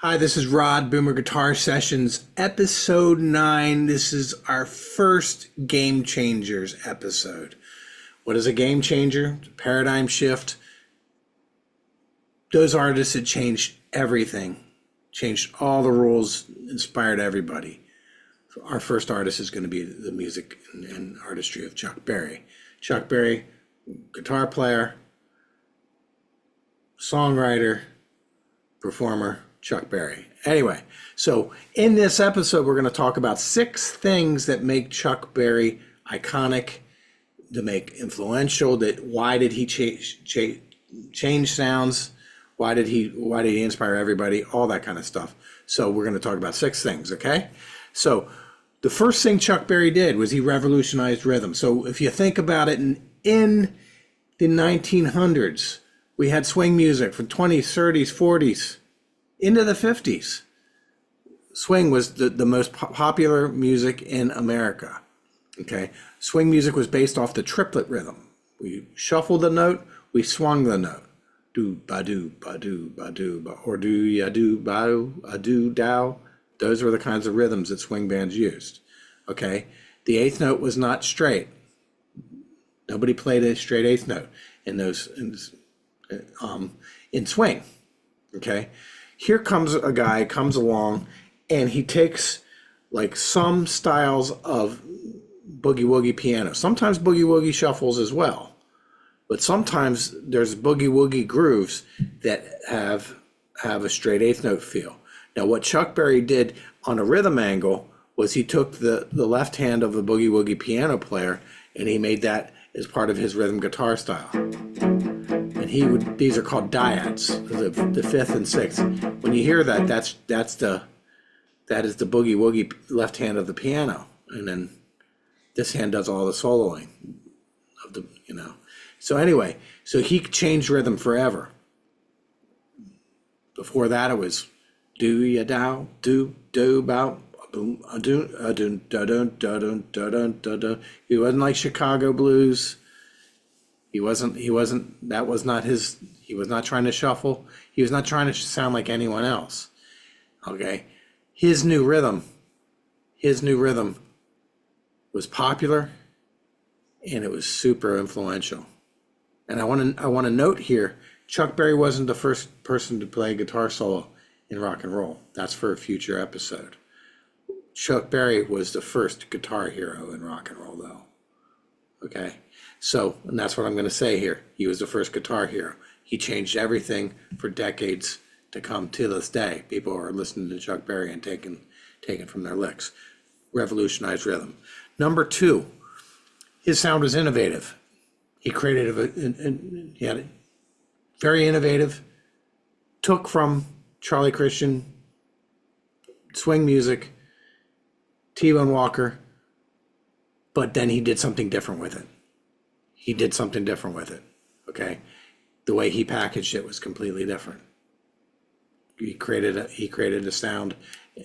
Hi, this is Rod, Boomer Guitar Sessions, episode 9. This is our first Game Changers episode. What is a game changer? It's a paradigm shift. Those artists that changed everything, changed all the rules, inspired everybody. So our first artist is going to be the music and artistry of Chuck Berry. Chuck Berry, guitar player, songwriter, performer, Chuck Berry. Anyway, so in this episode, we're going to talk about 6 things that make Chuck Berry iconic, to make influential. That why did he change sounds? Why did he inspire everybody? All that kind of stuff. So we're going to talk about 6 things. Okay. So the first thing Chuck Berry did was he revolutionized rhythm. So if you think about it, in the 1900s, we had swing music from 20s, 30s, 40s. Into the 50s. Swing was the most popular music in America. Okay, swing music was based off the triplet rhythm. We shuffled the note, we swung the note. Do ba do ba do ba do ba, or do ya do ba a do dow. Those were the kinds of rhythms that swing bands used. Okay, the eighth note was not straight. Nobody played a straight eighth note in swing. Okay. Here comes a guy, comes along, and he takes like some styles of boogie woogie piano, sometimes boogie woogie shuffles as well, but sometimes there's boogie woogie grooves that have a straight eighth note feel. Now, what Chuck Berry did on a rhythm angle was he took the left hand of a boogie woogie piano player and he made that as part of his rhythm guitar style. And these are called dyads, the 5th and 6th. When you hear that, that is the boogie woogie left hand of the piano, and then this hand does all the soloing of the. So anyway, so he changed rhythm forever. Before that, it was do ya dow do do bow boom a do da dun da dun da dun da dun. He wasn't like Chicago blues. He wasn't, that was not his, he was not trying to shuffle. He was not trying to sound like anyone else. Okay. His new rhythm was popular and it was super influential. And I want to note here, Chuck Berry wasn't the first person to play guitar solo in rock and roll. That's for a future episode. Chuck Berry was the first guitar hero in rock and roll though. Okay. So, and that's what I'm going to say here. He was the first guitar hero. He changed everything for decades to come to this day. People are listening to Chuck Berry and taking from their licks. Revolutionized rhythm. Number 2, his sound was innovative. He he had it very innovative. Took from Charlie Christian, swing music, T-Bone Walker, but then he did something different with it. Okay, the way he packaged it was completely different. He created a sound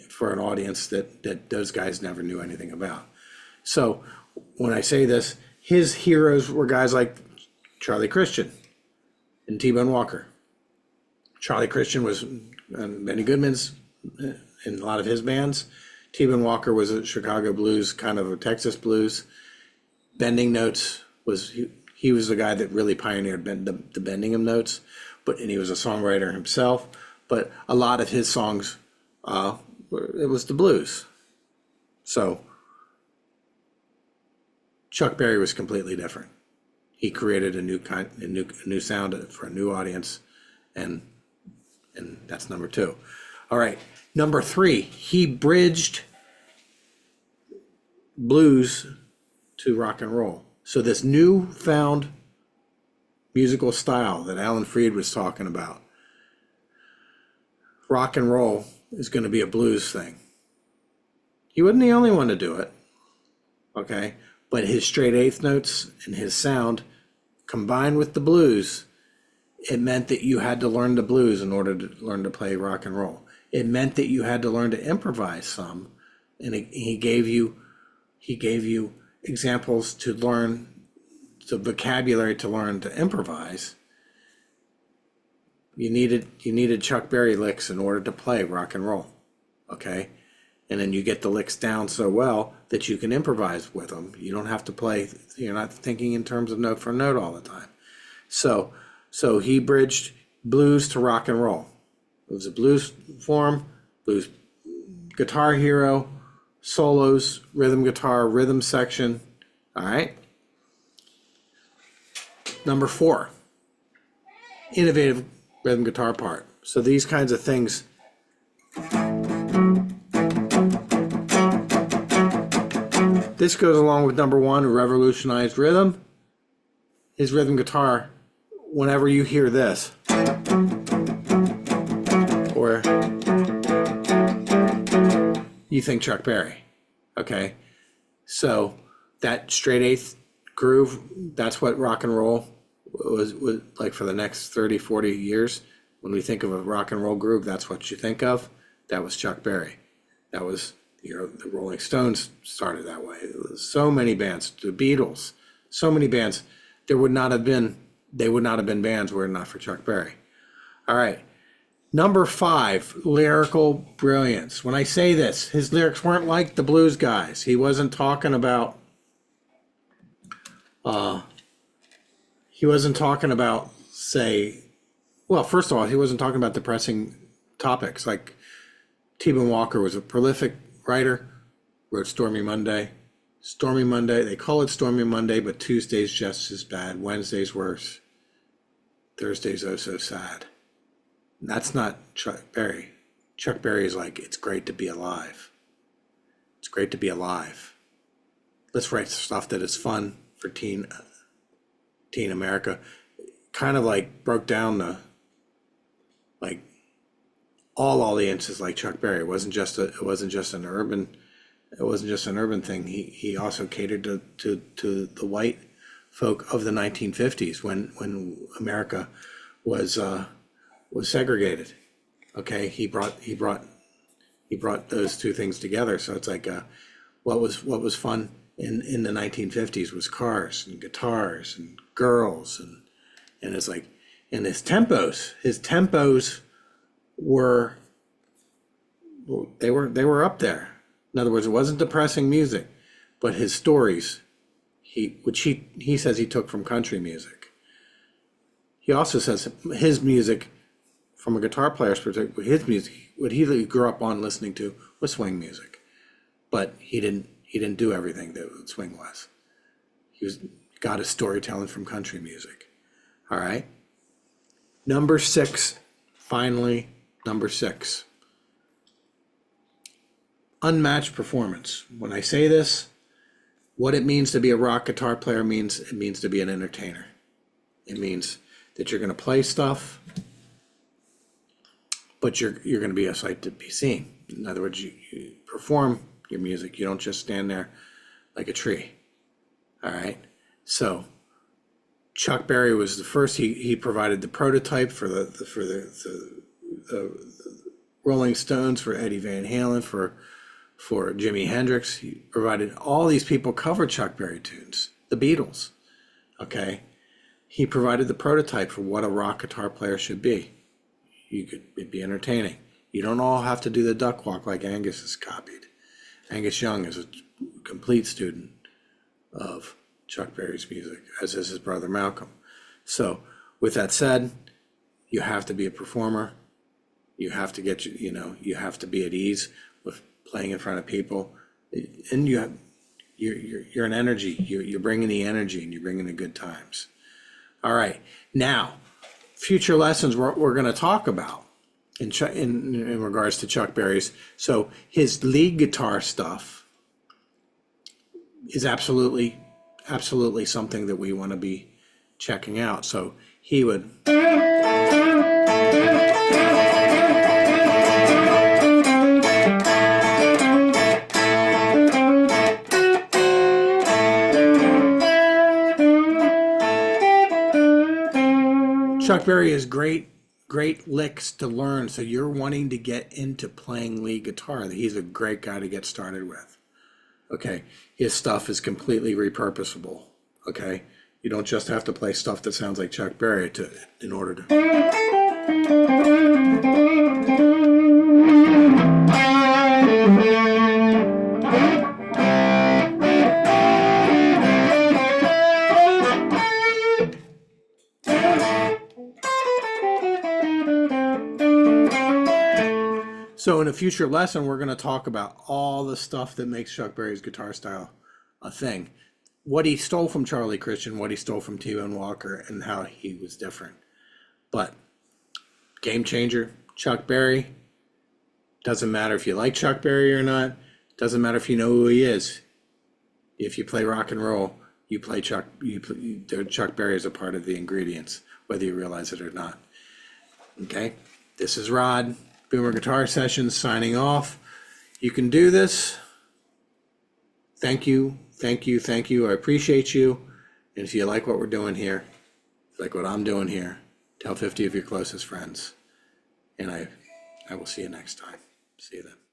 for an audience that those guys never knew anything about. So when I say this, his heroes were guys like Charlie Christian and T-Bone Walker. Charlie Christian was Benny Goodman's in a lot of his bands. T-Bone Walker was a Chicago blues, kind of a Texas blues. Bending notes was he was the guy that really pioneered the bending of notes, and he was a songwriter himself. But a lot of his songs, it was the blues. So Chuck Berry was completely different. He created a new sound for a new audience, and that's number 2. All right, number 3, he bridged blues to rock and roll. So this newfound musical style that Alan Freed was talking about, rock and roll is going to be a blues thing. He wasn't the only one to do it, okay? But his straight eighth notes and his sound combined with the blues, it meant that you had to learn the blues in order to learn to play rock and roll. It meant that you had to learn to improvise some, and he gave you examples to learn, the vocabulary to learn to improvise. you needed Chuck Berry licks in order to play rock and roll, okay? And then you get the licks down so well that you can improvise with them. You don't have to play. You're not thinking in terms of note for note all the time. So he bridged blues to rock and roll. It was a blues form, blues guitar hero, solos, rhythm guitar, rhythm section. All right. Number 4, innovative rhythm guitar part. So these kinds of things. This goes along with number 1, revolutionized rhythm. His rhythm guitar, whenever you hear this, or you think Chuck Berry, okay? So that straight eighth groove, that's what rock and roll was like for the next 30, 40 years. When we think of a rock and roll groove, that's what you think of. That was Chuck Berry. That was, the Rolling Stones started that way. So many bands, the Beatles, so many bands. They would not have been bands were it not for Chuck Berry. All right. Number 5, lyrical brilliance. When I say this, his lyrics weren't like the blues guys. He wasn't talking about say, well, first of all, he wasn't talking about depressing topics. Like T-Bone Walker was a prolific writer, wrote Stormy Monday. Stormy Monday, they call it Stormy Monday, but Tuesday's just as bad. Wednesday's worse. Thursday's oh so sad. That's not Chuck Berry. Chuck Berry is like, it's great to be alive. It's great to be alive. Let's write stuff that is fun for teen America. Kind of like broke down the, like, all audiences like Chuck Berry. It wasn't just an urban thing. He also catered to the white folk of the 1950s when America was segregated. Okay, he brought those two things together. So it's like what was fun in the 1950s was cars and guitars and girls and it's like, and his tempos were up there. In other words, it wasn't depressing music, but his stories, which he says he took from country music. He also says his music, from a guitar player's perspective, his music, what he grew up on listening to was swing music, but he didn't do everything that swing was. He got his storytelling from country music. All right. Number 6, finally, number 6. Unmatched performance. When I say this, what it means to be a rock guitar player means to be an entertainer. It means that you're going to play stuff, but you're going to be a sight to be seen. In other words, you perform your music. You don't just stand there like a tree. All right. So Chuck Berry was the first. He provided the prototype for the Rolling Stones, for Eddie Van Halen, for Jimi Hendrix. He provided all these people covered Chuck Berry tunes. The Beatles. Okay. He provided the prototype for what a rock guitar player should be. It'd be entertaining. You don't all have to do the duck walk like Angus has copied. Angus Young is a complete student of Chuck Berry's music, as is his brother Malcolm. So with that said, you have to be a performer. You have to you have to be at ease with playing in front of people, and you're an energy. You're bringing the energy, and you're bringing the good times. All right, now future lessons we're going to talk about in regards to Chuck Berry's. So his lead guitar stuff is absolutely something that we want to be checking out. So he would. Chuck Berry is great licks to learn. So you're wanting to get into playing lead guitar. He's a great guy to get started with. Okay, his stuff is completely repurposable. Okay, you don't just have to play stuff that sounds like Chuck Berry in order to. So in a future lesson, we're going to talk about all the stuff that makes Chuck Berry's guitar style a thing. What he stole from Charlie Christian, what he stole from T-Bone Walker, and how he was different. But game changer, Chuck Berry. Doesn't matter if you like Chuck Berry or not. Doesn't matter if you know who he is. If you play rock and roll, you play Chuck. Chuck Berry is a part of the ingredients, whether you realize it or not. Okay, this is Rod, Boomer Guitar Sessions, signing off. You can do this. Thank you, thank you, thank you. I appreciate you. And if you like what we're doing here, like what I'm doing here, tell 50 of your closest friends. And I will see you next time. See you then.